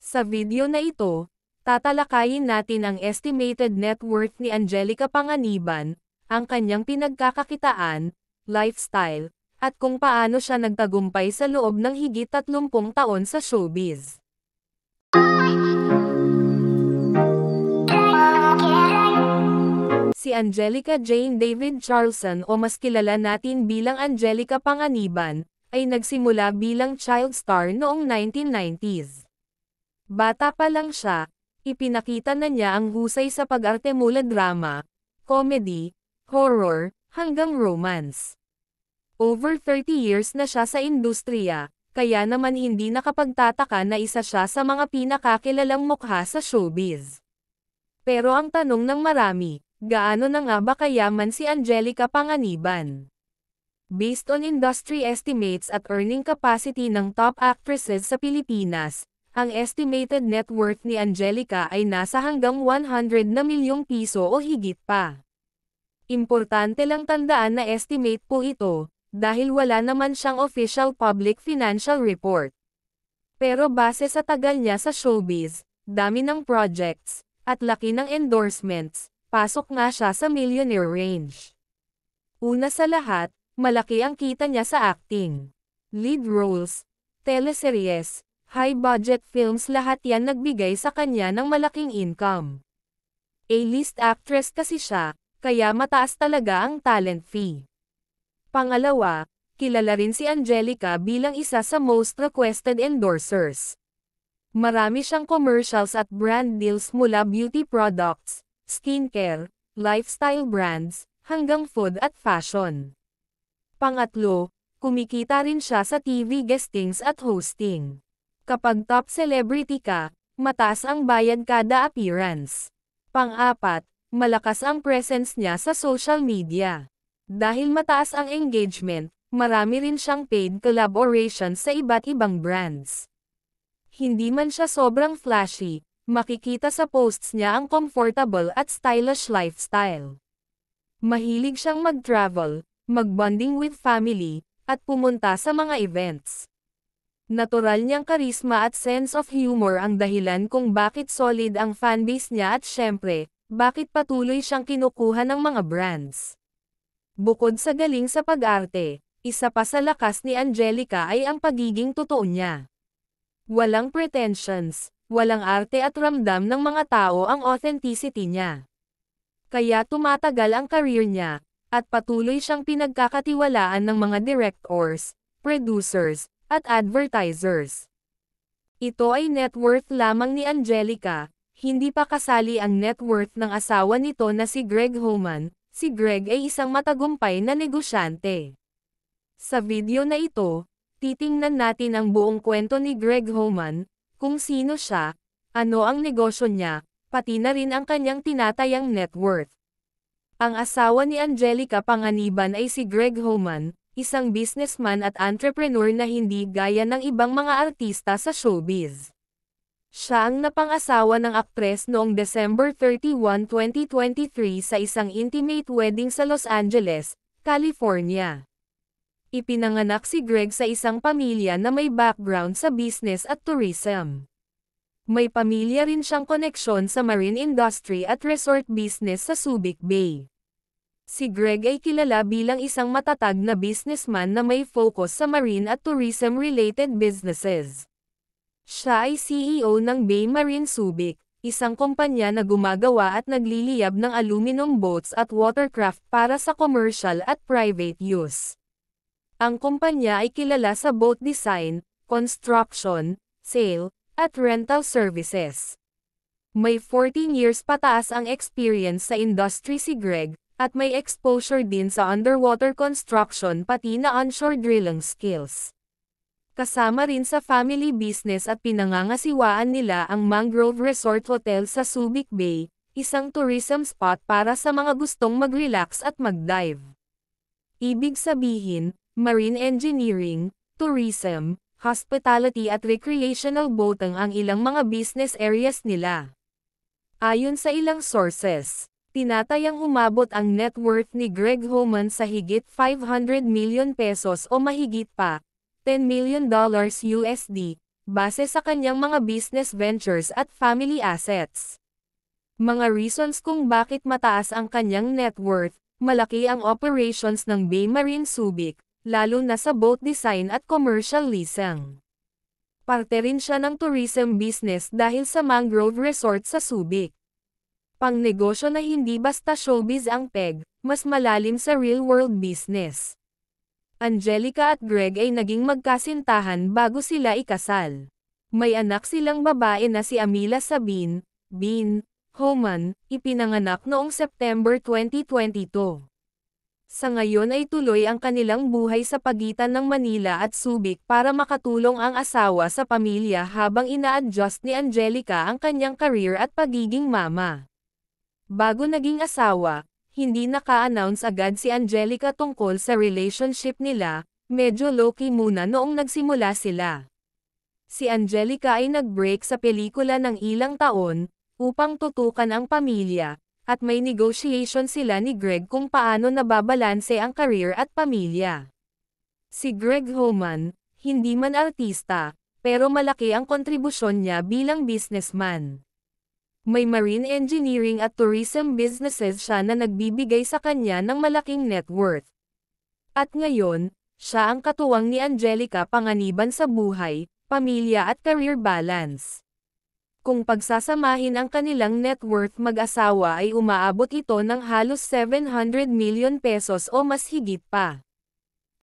Sa video na ito, tatalakayin natin ang estimated net worth ni Angelica Panganiban, ang kanyang pinagkakakitaan, lifestyle, at kung paano siya nagtagumpay sa loob ng higit 30 taon sa showbiz. Si Angelica Jane David Charlson o mas kilala natin bilang Angelica Panganiban, ay nagsimula bilang child star noong 1990s. Bata pa lang siya, ipinakita na niya ang husay sa pag-arte mula drama, comedy, horror, hanggang romance. Over 30 years na siya sa industriya, kaya naman hindi nakapagtataka na isa siya sa mga pinakakilalang mukha sa showbiz. Pero ang tanong ng marami, gaano na nga ba kayaman si Angelica Panganiban? Based on industry estimates at earning capacity ng top actresses sa Pilipinas, ang estimated net worth ni Angelica ay nasa hanggang 100 na milyong piso o higit pa. Importante lang tandaan na estimate po ito, dahil wala naman siyang official public financial report. Pero base sa tagal niya sa showbiz, dami ng projects, at laki ng endorsements, pasok nga siya sa millionaire range. Una sa lahat, malaki ang kita niya sa acting. Lead roles, teleseries, high-budget films, lahat yan nagbigay sa kanya ng malaking income. A-list actress kasi siya, kaya mataas talaga ang talent fee. Pangalawa, kilala rin si Angelica bilang isa sa most requested endorsers. Marami siyang commercials at brand deals mula beauty products, skincare, lifestyle brands, hanggang food at fashion. Pangatlo, kumikita rin siya sa TV guestings at hosting. Kapag top celebrity ka, mataas ang bayad kada appearance. Pang-apat, malakas ang presence niya sa social media. Dahil mataas ang engagement, marami rin siyang paid collaborations sa iba't ibang brands. Hindi man siya sobrang flashy, makikita sa posts niya ang comfortable at stylish lifestyle. Mahilig siyang mag-travel, mag-bonding with family, at pumunta sa mga events. Natural niyang karisma at sense of humor ang dahilan kung bakit solid ang fanbase niya at syempre, bakit patuloy siyang kinukuha ng mga brands. Bukod sa galing sa pag-arte, isa pa sa lakas ni Angelica ay ang pagiging totoo niya. Walang pretensions, walang arte at ramdam ng mga tao ang authenticity niya. Kaya tumatagal ang career niya, at patuloy siyang pinagkakatiwalaan ng mga directors, producers, at advertisers. Ito ay net worth lamang ni Angelica, hindi pa kasali ang net worth ng asawa nito na si Greg Homan. Si Greg ay isang matagumpay na negosyante. Sa video na ito, titingnan natin ang buong kwento ni Greg Homan, kung sino siya, ano ang negosyo niya, pati na rin ang kanyang tinatayang net worth. Ang asawa ni Angelica Panganiban ay si Greg Homan, isang businessman at entrepreneur na hindi gaya ng ibang mga artista sa showbiz. Siya ang napang-asawa ng aktres noong December 31, 2023 sa isang intimate wedding sa Los Angeles, California. Ipinanganak si Greg sa isang pamilya na may background sa business at tourism. May pamilya rin siyang koneksyon sa marine industry at resort business sa Subic Bay. Si Greg ay kilala bilang isang matatag na businessman na may focus sa marine at tourism-related businesses. Siya ay CEO ng Bay Marine Subic, isang kumpanya na gumagawa at nagliliyab ng aluminum boats at watercraft para sa commercial at private use. Ang kumpanya ay kilala sa boat design, construction, sale, at rental services. May 14 years pataas ang experience sa industry si Greg, at may exposure din sa underwater construction pati na onshore drilling skills. Kasama rin sa family business at pinangangasiwaan nila ang Mangrove Resort Hotel sa Subic Bay, isang tourism spot para sa mga gustong mag-relax at mag-dive. Ibig sabihin, marine engineering, tourism, hospitality at recreational boating ang ilang mga business areas nila. Ayon sa ilang sources, tinatayang umabot ang net worth ni Greg Homan sa higit 500 million pesos o mahigit pa, $10 million USD, base sa kanyang mga business ventures at family assets. Mga reasons kung bakit mataas ang kanyang net worth: malaki ang operations ng Bay Marine Subic, lalo na sa boat design at commercial leasing. Parte rin siya ng tourism business dahil sa mangrove resort sa Subic. Pangnegosyo na hindi basta showbiz ang peg, mas malalim sa real-world business. Angelica at Greg ay naging magkasintahan bago sila ikasal. May anak silang babae na si Amila Sabine, Bean Homan, ipinanganak noong September 2022. Sa ngayon ay tuloy ang kanilang buhay sa pagitan ng Manila at Subic para makatulong ang asawa sa pamilya habang ina-adjust ni Angelica ang kanyang career at pagiging mama. Bago naging asawa, hindi naka-announce agad si Angelica tungkol sa relationship nila, medyo low-key muna noong nagsimula sila. Si Angelica ay nag-break sa pelikula ng ilang taon, upang tutukan ang pamilya, at may negotiation sila ni Greg kung paano nababalanse ang career at pamilya. Si Greg Homan, hindi man artista, pero malaki ang kontribusyon niya bilang businessman. May marine engineering at tourism businesses siya na nagbibigay sa kanya ng malaking net worth. At ngayon, siya ang katuwang ni Angelica panganiban sa buhay, pamilya at career balance. Kung pagsasamahin ang kanilang net worth mag-asawa ay umaabot ito ng halos 700 million pesos o mas higit pa.